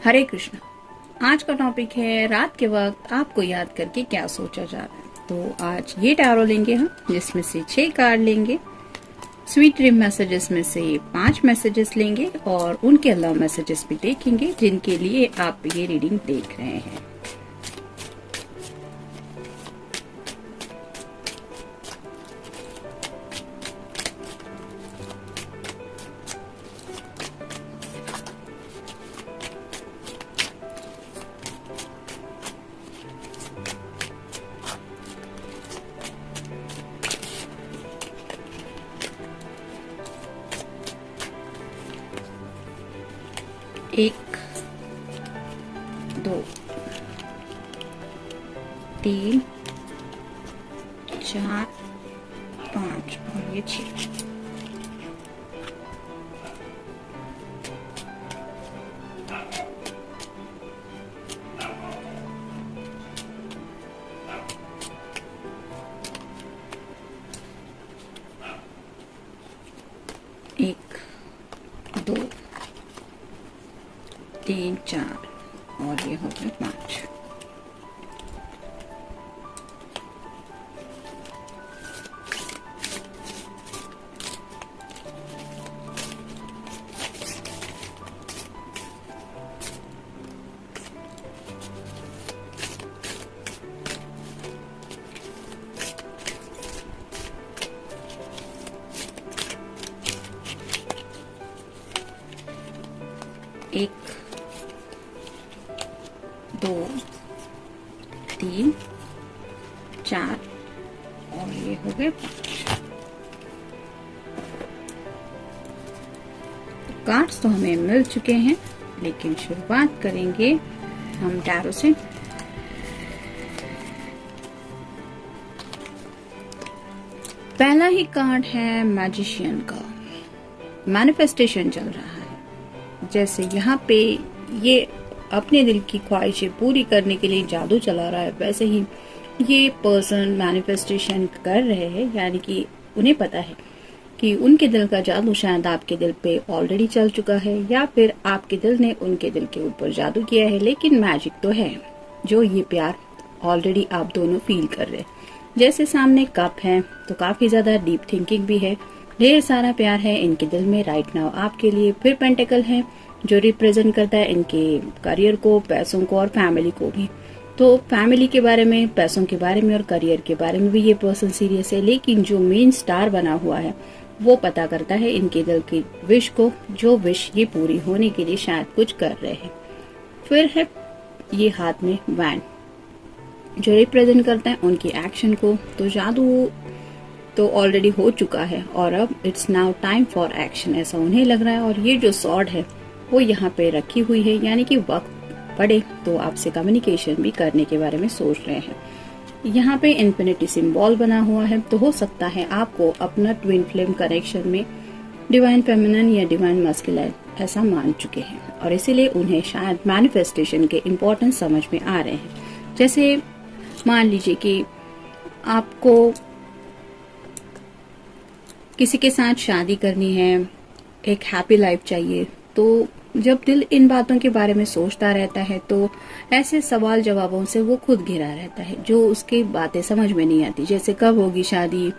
हरे कृष्णा। आज का टॉपिक है रात के वक्त आपको याद करके क्या सोचा जा रहा है। तो आज ये टैरो लेंगे हम, जिसमें से 6 कार्ड लेंगे। स्वीट ड्रीम मैसेजेस में से 5 मैसेजेस लेंगे और उनके अलावा मैसेजेस भी देखेंगे जिनके लिए आप ये रीडिंग देख रहे हैं। एक, 2, 3, 4, 5 और ये 6। एक, 2, 3, 4 और ये हो गए 5। एक, 2, 3, 4 और ये हो गए 5। कार्ड्स तो हमें मिल चुके हैं, लेकिन शुरुआत करेंगे हम टैरो से। पहला ही कार्ड है मैजिशियन का। मैनिफेस्टेशन चल रहा है। जैसे यहाँ पे ये अपने दिल की ख्वाहिशें पूरी करने के लिए जादू चला रहा है, वैसे ही ये पर्सन मैनिफेस्टेशन कर रहे हैं। यानी कि उन्हें पता है कि उनके दिल का जादू शायद आपके दिल पे ऑलरेडी चल चुका है, या फिर आपके दिल ने उनके दिल के ऊपर जादू किया है। लेकिन मैजिक तो है, जो ये प्यार ऑलरेडी आप दोनों फील कर रहे हैं। जैसे सामने कप है, तो काफी ज्यादा डीप थिंकिंग भी है, ढेर सारा प्यार है इनके दिल में राइट नाउ आपके लिए। फिर पेंटिकल है, जो रिप्रेजेंट करता है इनके करियर को, पैसों को और फैमिली को भी। तो फैमिली के बारे में, पैसों के बारे में और करियर के बारे में भी ये पर्सन सीरियस है। लेकिन जो मेन स्टार बना हुआ है वो पता करता है इनके दिल की विश को, जो विश ये पूरी होने के लिए शायद कुछ कर रहे हैं। फिर है ये हाथ में वैन, जो रिप्रेजेंट करता है उनकी एक्शन को। तो जादू तो ऑलरेडी हो चुका है और अब it's now time for action, ऐसा उन्हें लग रहा है। और ये जो सॉर्ड है वो यहाँ पे रखी हुई है, यानी कि वक्त पड़े तो आपसे कम्युनिकेशन भी करने के बारे में सोच रहे हैं। यहाँ पे इन्फिनिटी सिंबल बना हुआ है, तो हो सकता है आपको अपना ट्विन फ्लेम कनेक्शन में डिवाइन फेमिनिन या डिवाइन मस्कुलाइन ऐसा मान चुके हैं, और इसीलिए उन्हें शायद मैनिफेस्टेशन के इम्पोर्टेंस समझ में आ रहे हैं। जैसे मान लीजिए कि आपको किसी के साथ शादी करनी है, एक हैप्पी लाइफ चाहिए, तो जब दिल इन बातों के बारे में सोचता रहता है तो ऐसे सवाल जवाबों से वो खुद घिरा रहता है, जो उसकी बातें समझ में नहीं आती। जैसे कब होगी शादी,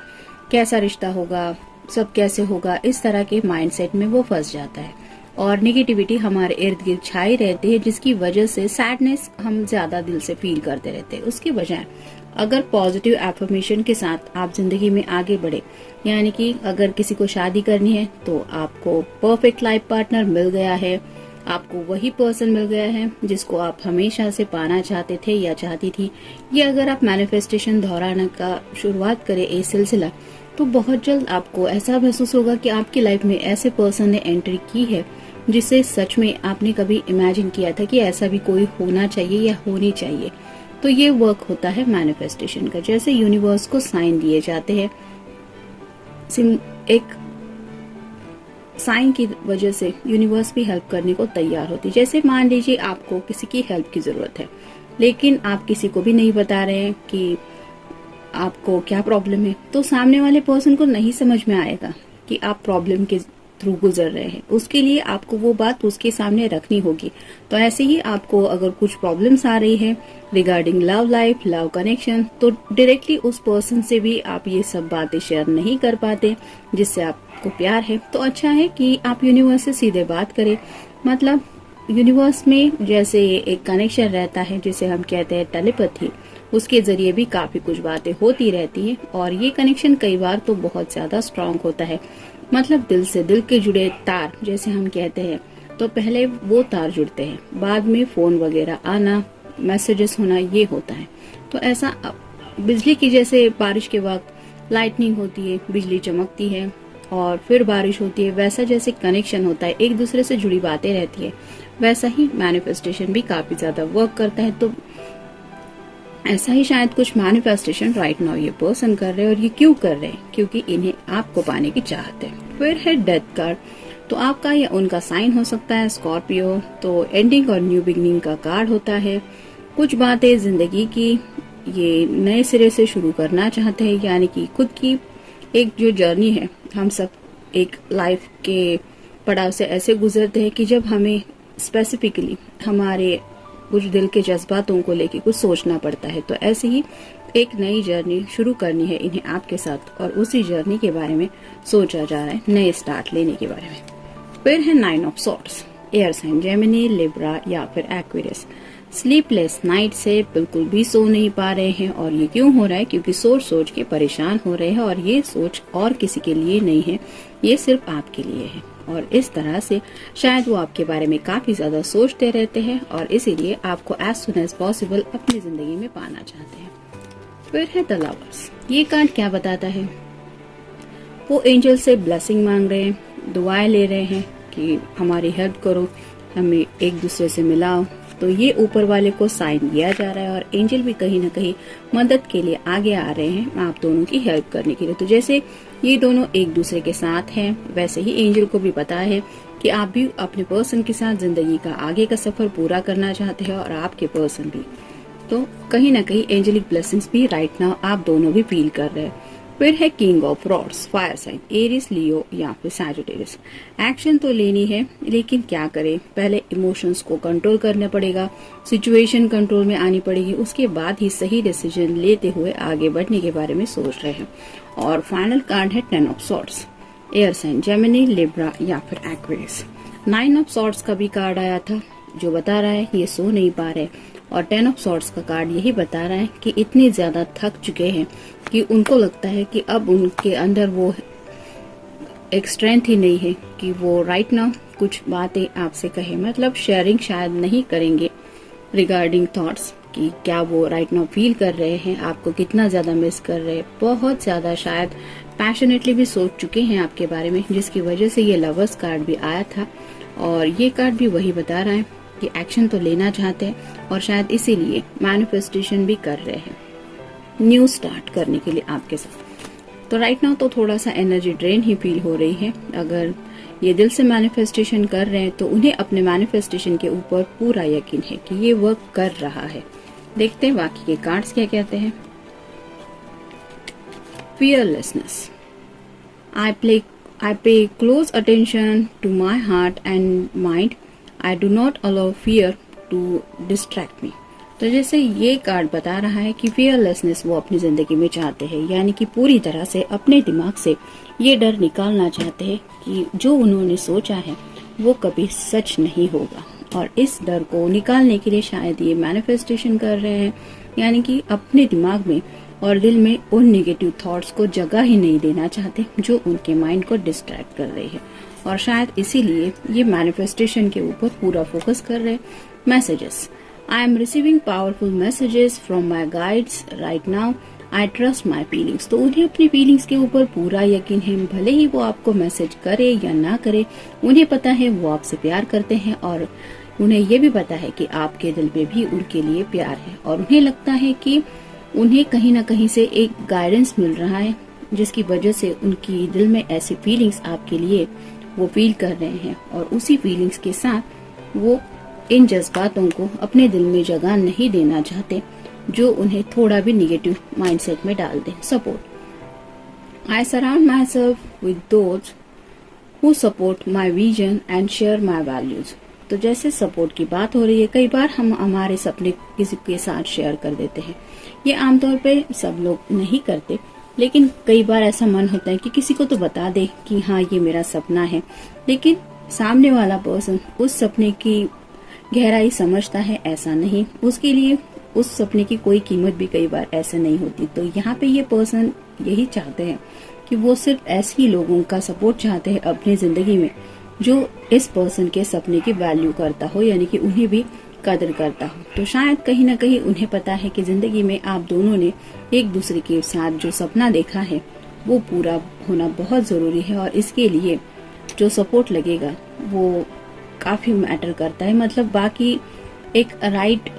कैसा रिश्ता होगा, सब कैसे होगा, इस तरह के माइंडसेट में वो फंस जाता है। और निगेटिविटी हमारे इर्द गिर्द छाई रहती है, जिसकी वजह से सैडनेस हम ज्यादा दिल से फील करते रहते हैं। उसके बजाय अगर पॉजिटिव एफर्मेशन के साथ आप जिंदगी में आगे बढ़े, यानी कि अगर किसी को शादी करनी है तो आपको परफेक्ट लाइफ पार्टनर मिल गया है, आपको वही पर्सन मिल गया है जिसको आप हमेशा से पाना चाहते थे या चाहती थी। ये अगर आप मैनिफेस्टेशन दोहराने का शुरुआत करें ये सिलसिला, तो बहुत जल्द आपको ऐसा महसूस होगा कि आपकी लाइफ में ऐसे पर्सन ने एंट्री की है जिसे सच में आपने कभी इमेजिन किया था कि ऐसा भी कोई होना चाहिए या होनी चाहिए। तो ये वर्क होता है मैनिफेस्टेशन का। जैसे यूनिवर्स को साइन दिए जाते हैं, एक साइन की वजह से यूनिवर्स भी हेल्प करने को तैयार होती है। जैसे मान लीजिए आपको किसी की हेल्प की जरूरत है, लेकिन आप किसी को भी नहीं बता रहे हैं कि आपको क्या प्रॉब्लम है, तो सामने वाले पर्सन को नहीं समझ में आएगा कि आप प्रॉब्लम के थ्रू गुजर रहे हैं, उसके लिए आपको वो बात उसके सामने रखनी होगी। तो ऐसे ही आपको अगर कुछ प्रॉब्लम्स आ रही है regarding love life, love connection, तो डायरेक्टली उस पर्सन से भी आप ये सब बातें शेयर नहीं कर पाते जिससे आपको प्यार है। तो अच्छा है कि आप यूनिवर्स से सीधे बात करें। मतलब यूनिवर्स में जैसे एक कनेक्शन रहता है जिसे हम कहते हैं टेलीपैथी, उसके जरिए भी काफी कुछ बातें होती रहती है और ये कनेक्शन कई बार तो बहुत ज्यादा स्ट्रांग होता है। मतलब दिल से दिल के जुड़े तार जैसे हम कहते हैं, तो पहले वो तार जुड़ते हैं, बाद में फोन वगैरह आना, मैसेजेस होना, ये होता है। तो ऐसा बिजली की जैसे बारिश के वक्त लाइटनिंग होती है, बिजली चमकती है और फिर बारिश होती है, वैसा जैसे कनेक्शन होता है, एक दूसरे से जुड़ी बातें रहती है, वैसा ही मैनिफेस्टेशन भी काफी ज्यादा वर्क करता है। तो ऐसा ही शायद कुछ मैनिफेस्टेशन राइट नाउ ये पर्सन कर रहे हैं। और ये क्यों कर रहे हैं? क्योंकि इन्हें आपको पाने की चाहत है। फिर है डेथ कार्ड। तो आपका या उनका साइन हो सकता है स्कॉर्पियो। तो एंडिंग और न्यू बिगनिंग का कार्ड होता है। कुछ बातें जिंदगी की ये नए सिरे से शुरू करना चाहते हैं, यानी कि खुद की एक जो जर्नी है, हम सब एक लाइफ के पड़ाव से ऐसे गुजरते हैं कि जब हमें स्पेसिफिकली हमारे कुछ दिल के जज्बातों को लेके कुछ सोचना पड़ता है। तो ऐसे ही एक नई जर्नी शुरू करनी है इन्हें आपके साथ और उसी जर्नी के बारे में सोचा जा रहा है, नए स्टार्ट लेने के बारे में। फिर है 9 of swords. Air sign Gemini, Libra या फिर एक्वेरियस। स्लीपलेस नाइट से बिल्कुल भी सो नहीं पा रहे हैं। और ये क्यों हो रहा है? क्योंकि सोच सोच के परेशान हो रहे हैं और ये सोच और किसी के लिए नहीं है, ये सिर्फ आपके लिए है। और इस तरह से शायद वो आपके बारे में काफी ज्यादा सोचते रहते हैं और इसीलिए आपको एज सुन एज पॉसिबल अपनी जिंदगी में पाना चाहते हैं। फिर है द लवर्स। ये कार्ड क्या बताता है? वो एंजल से ब्लेसिंग मांग रहे हैं, दुआएं ले रहे हैं कि हमारी हेल्प करो, हमें एक दूसरे से मिलाओ। तो ये ऊपर वाले को साइन दिया जा रहा है और एंजल भी कहीं ना कहीं मदद के लिए आगे आ रहे हैं आप दोनों की हेल्प करने के लिए। तो जैसे ये दोनों एक दूसरे के साथ हैं, वैसे ही एंजल को भी पता है कि आप भी अपने पर्सन के साथ जिंदगी का आगे का सफर पूरा करना चाहते हैं और आपके पर्सन भी। तो कहीं ना कहीं एंजेलिक ब्लेसिंग्स भी राइट नाउ आप दोनों भी फील कर रहे हैं। फिर है king of rods, fire sign, Aries, Leo या फिर सैजिटेरियस। एक्शन तो लेनी है, लेकिन क्या करें? पहले इमोशंस को कंट्रोल करना पड़ेगा, सिचुएशन कंट्रोल में आनी पड़ेगी, उसके बाद ही सही डिसीजन लेते हुए आगे बढ़ने के बारे में सोच रहे हैं। और फाइनल कार्ड है 10 of swords. Air sign Gemini, Libra या फिर एक्वेरियस। 9 ऑफ सॉर्ड्स का भी कार्ड आया था जो बता रहा है ये सो नहीं पा रहे, और 10 ऑफ सॉर्ड्स का कार्ड यही बता रहा है कि इतने ज्यादा थक चुके हैं कि उनको लगता है कि अब उनके अंदर वो एक स्ट्रेंथ ही नहीं है कि वो राइट नाउ कुछ बातें आपसे कहे। मतलब शेयरिंग शायद नहीं करेंगे रिगार्डिंग थॉट्स कि क्या वो राइट नाउ फील कर रहे हैं, आपको कितना ज्यादा मिस कर रहे हैं, बहुत ज्यादा शायद पैशनेटली भी सोच चुके हैं आपके बारे में, जिसकी वजह से ये लवर्स कार्ड भी आया था। और ये कार्ड भी वही बता रहा है कि एक्शन तो लेना चाहते हैं और शायद इसीलिए मैनिफेस्टेशन भी कर रहे हैं न्यू स्टार्ट करने के लिए आपके साथ। तो राइट नाउ तो थोड़ा सा एनर्जी ड्रेन ही फील हो रही है। अगर ये दिल से मैनिफेस्टेशन कर रहे हैं तो उन्हें अपने मैनिफेस्टेशन के ऊपर पूरा यकीन है कि ये वर्क कर रहा है। देखते हैं बाकी के कार्ड्स क्या कहते हैं। Fearlessness. I pay close attention to my heart and mind. I do not allow fear to distract me. तो जैसे ये कार्ड बता रहा है कि फियरलेसनेस वो अपनी जिंदगी में चाहते हैं, यानी कि पूरी तरह से अपने दिमाग से ये डर निकालना चाहते हैं कि जो उन्होंने सोचा है वो कभी सच नहीं होगा। और इस डर को निकालने के लिए शायद ये मैनिफेस्टेशन कर रहे हैं, यानी कि अपने दिमाग में और दिल में उन नेगेटिव थॉट्स को जगह ही नहीं देना चाहते जो उनके माइंड को डिस्ट्रैक्ट कर रही है। और शायद इसीलिए ये मैनिफेस्टेशन के ऊपर पूरा फोकस कर रहे हैं। Messages. I am receiving powerful messages from my guides right now. I trust my feelings. तो उन्हें अपनी फीलिंग्स के ऊपर पूरा यकीन है, भले ही वो आपको मैसेज करे या ना करे, उन्हें पता है वो आपसे प्यार करते हैं और उन्हें ये भी पता है कि आपके दिल में भी उनके लिए प्यार है। और उन्हें लगता है कि उन्हें कहीं ना कहीं से एक गाइडेंस मिल रहा है, जिसकी वजह से उनकी दिल में ऐसी फीलिंग्स आपके लिए वो फील कर रहे हैं। और उसी फीलिंग्स के साथ वो इन जज्बातों को अपने दिल में जगह नहीं देना चाहते जो उन्हें थोड़ा भी निगेटिव माइंडसेट में डाल दे। Support. I surround myself with those who support my vision and share my values. तो जैसे सपोर्ट की बात हो रही है, कई बार हम हमारे सपने किसी के साथ शेयर कर देते हैं। ये आमतौर पे सब लोग नहीं करते, लेकिन कई बार ऐसा मन होता है कि किसी को तो बता दे कि हाँ ये मेरा सपना है, लेकिन सामने वाला पर्सन उस सपने की गहराई समझता है ऐसा नहीं, उसके लिए उस सपने की कोई कीमत भी कई बार ऐसे नहीं होती। तो यहाँ पे ये पर्सन यही चाहते हैं कि वो सिर्फ ऐसे ही लोगों का सपोर्ट चाहते हैं अपनी जिंदगी में जो इस पर्सन के सपने की वैल्यू करता हो, यानी कि उन्हें भी कदर करता हो। तो शायद कहीं ना कहीं उन्हें पता है कि जिंदगी में आप दोनों ने एक दूसरे के साथ जो सपना देखा है वो पूरा होना बहुत जरूरी है, और इसके लिए जो सपोर्ट लगेगा वो काफी मैटर करता है। मतलब बाकी एक राइट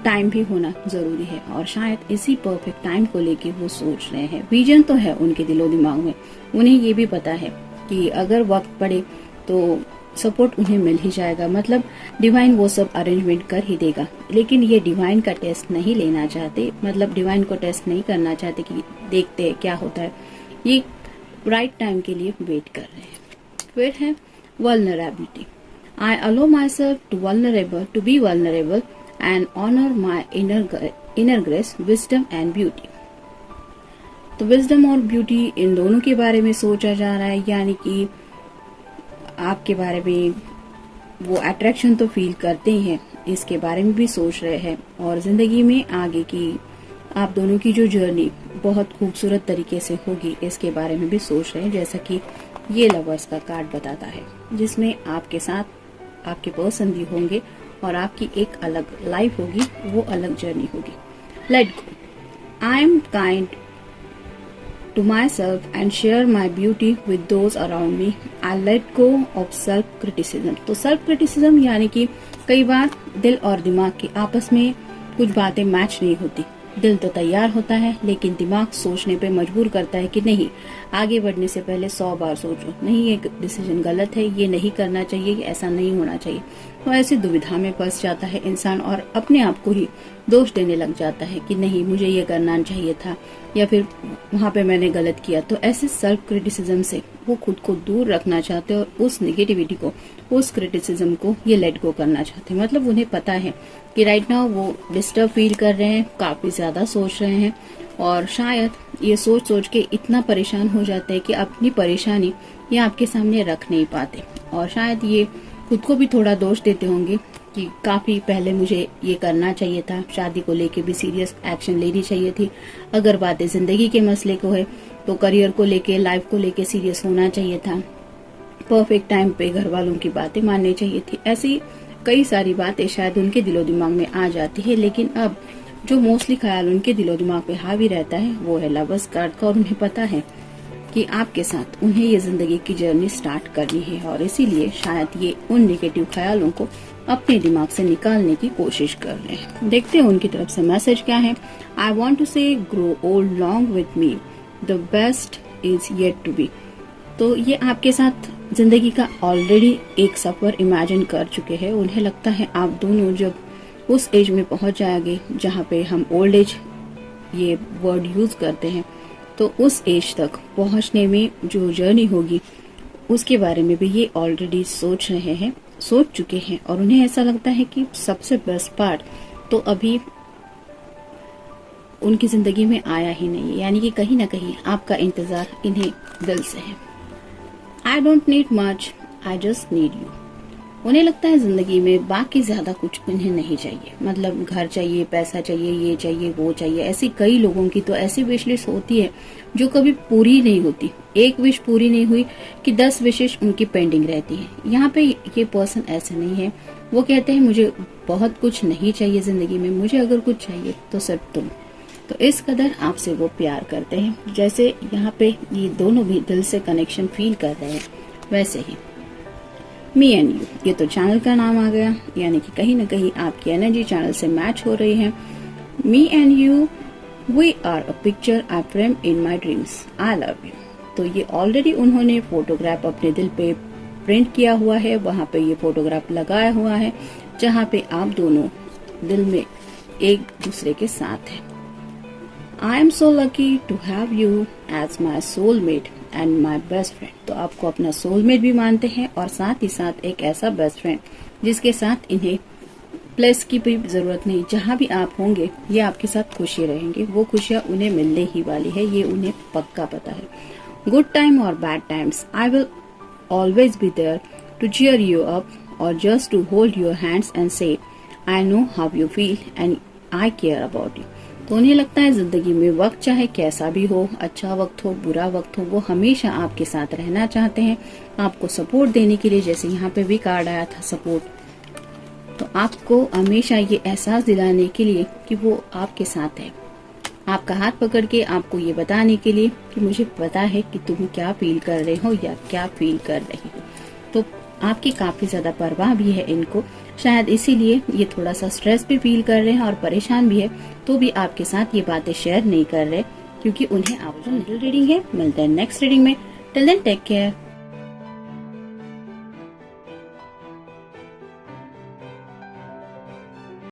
टाइम भी होना जरूरी है, और शायद इसी परफेक्ट टाइम को लेके वो सोच रहे हैं। विजन तो है उनके दिलो दिमाग में, उन्हें ये भी पता है कि अगर वक्त पड़े तो सपोर्ट उन्हें मिल ही जाएगा। मतलब डिवाइन वो सब अरेंजमेंट कर ही देगा, लेकिन ये डिवाइन का टेस्ट नहीं लेना चाहते, मतलब डिवाइन को टेस्ट नहीं करना चाहते कि देखते हैं क्या होता है। ये राइट टाइम के लिए वेट कर रहे हैं। फिर है vulnerability. I allow myself to be vulnerable and honour my inner grace, wisdom and beauty. तो विजडम और ब्यूटी इन दोनों के बारे में सोचा जा रहा है, यानी कि आपके बारे में वो अट्रैक्शन तो फील करते ही हैं, इसके बारे में भी सोच रहे हैं, और जिंदगी में आगे की आप दोनों की जो जर्नी बहुत खूबसूरत तरीके से होगी इसके बारे में भी सोच रहे हैं। जैसा कि ये लवर्स का कार्ड बताता है, जिसमें आपके साथ आपके पर्सन भी होंगे और आपकी एक अलग लाइफ होगी, वो अलग जर्नी होगी। Let go. I am kind to myself and share my beauty with those around me. I let go of self criticism. तो self criticism यानी कि कई बार दिल और दिमाग की आपस में कुछ बातें मैच नहीं होती। दिल तो तैयार होता है, लेकिन दिमाग सोचने पे मजबूर करता है कि नहीं, आगे बढ़ने से पहले 100 बार सोचो, नहीं ये डिसीजन गलत है, ये नहीं करना चाहिए, ऐसा नहीं होना चाहिए। तो ऐसी दुविधा में फंस जाता है इंसान और अपने आप को ही दोष देने लग जाता है कि नहीं मुझे ये करना चाहिए था, या फिर वहां पे मैंने गलत किया। तो ऐसे सेल्फ क्रिटिसिज्म से वो खुद को दूर रखना चाहते हैं, और उस नेगेटिविटी को, उस क्रिटिसिज्म को ये लेट गो करना चाहते हैं। मतलब उन्हें पता है कि राइट नाउ वो डिस्टर्ब फील कर रहे हैं, काफी ज्यादा सोच रहे हैं, और शायद ये सोच सोच के इतना परेशान हो जाते हैं कि अपनी परेशानी ये आपके सामने रख नहीं पाते, और शायद ये खुद को भी थोड़ा दोष देते होंगे कि काफी पहले मुझे ये करना चाहिए था, शादी को लेके भी सीरियस एक्शन लेनी चाहिए थी, अगर बातें जिंदगी के मसले को है तो करियर को लेके, लाइफ को लेके सीरियस होना चाहिए था, परफेक्ट टाइम पे घर वालों की बातें माननी चाहिए थी। ऐसी कई सारी बातें शायद उनके दिलो दिमाग में आ जाती है, लेकिन अब जो मोस्टली ख्याल उनके दिलो दिमाग पे हावी रहता है वो है लवर्स कार्ड का, और उन्हें पता है कि आपके साथ उन्हें ये जिंदगी की जर्नी स्टार्ट करनी है, और इसीलिए शायद ये उन नेगेटिव ख्यालों को अपने दिमाग से निकालने की कोशिश कर रहे हैं। देखते हैं उनकी तरफ से मैसेज क्या है। I want to say grow old along with me, the best is yet to be. तो ये आपके साथ जिंदगी का ऑलरेडी एक सफर इमेजिन कर चुके हैं। उन्हें लगता है आप दोनों जब उस एज में पहुंच जाएंगे जहाँ पे हम ओल्ड एज ये वर्ड यूज करते हैं, तो उस एज तक पहुंचने में जो जर्नी होगी उसके बारे में भी ये ऑलरेडी सोच रहे हैं, सोच चुके हैं, और उन्हें ऐसा लगता है कि सबसे बेस्ट पार्ट तो अभी उनकी जिंदगी में आया ही नहीं है, यानी कि कहीं ना कहीं आपका इंतजार इन्हें दिल से है। I don't need much, I just need you. उन्हें लगता है जिंदगी में बाकी ज्यादा कुछ उन्हें नहीं चाहिए, मतलब घर चाहिए, पैसा चाहिए, ये चाहिए, वो चाहिए। ऐसी कई लोगों की तो ऐसी विश लिस्ट होती है जो कभी पूरी नहीं होती। एक विश पूरी नहीं हुई कि 10 विशेष उनकी पेंडिंग रहती है। यहाँ पे ये पर्सन ऐसे नहीं है, वो कहते हैं मुझे बहुत कुछ नहीं चाहिए जिंदगी में, मुझे अगर कुछ चाहिए तो सिर्फ तुम। तो इस कदर आपसे वो प्यार करते हैं, जैसे यहाँ पे ये दोनों भी दिल से कनेक्शन फील कर रहे हैं वैसे ही। मी एंड यू, ये तो चैनल का नाम आ गया, यानी कि कहीं ना कहीं आपकी एनर्जी चैनल से मैच हो रही है। Me and you, we are a picture I frame in my dreams, I love you. तो ये ऑलरेडी उन्होंने फोटोग्राफ अपने दिल पे प्रिंट किया हुआ है, वहां पे ये फोटोग्राफ लगाया हुआ है जहाँ पे आप दोनों दिल में एक दूसरे के साथ हैं। I am so lucky to have you as my soulmate and my best friend. तो आपको अपना सोलमेट भी मानते हैं और साथ ही साथ एक ऐसा बेस्ट फ्रेंड जिसके साथ इन्हें प्लस की भी जरूरत नहीं, जहाँ भी आप होंगे ये आपके साथ खुशी रहेंगे, वो खुशियाँ उन्हें मिलने ही वाली है, ये उन्हें पक्का पता है। गुड टाइम और bad times, I will always be there to cheer you up or just to hold your hands and say I know how you feel and I care about you। तो उन्हें लगता है जिंदगी में वक्त चाहे कैसा भी हो, अच्छा वक्त हो, बुरा वक्त हो, वो हमेशा आपके साथ रहना चाहते हैं, आपको सपोर्ट देने के लिए। जैसे यहाँ पे भी कार्ड आया था सपोर्ट, तो आपको हमेशा ये एहसास दिलाने के लिए कि वो आपके साथ है, आपका हाथ पकड़ के आपको ये बताने के लिए कि मुझे पता है कि तुम क्या फील कर रहे हो या क्या फील कर रही हो। तो आपकी काफी ज्यादा परवाह भी है इनको, शायद इसीलिए ये थोड़ा सा स्ट्रेस भी फील कर रहे हैं और परेशान भी है, तो भी आपके साथ ये बातें शेयर नहीं कर रहे क्योंकि उन्हें आपको मिडिल रीडिंग है। मिलते हैं नेक्स्ट रीडिंग में, टिल देन टेक केयर।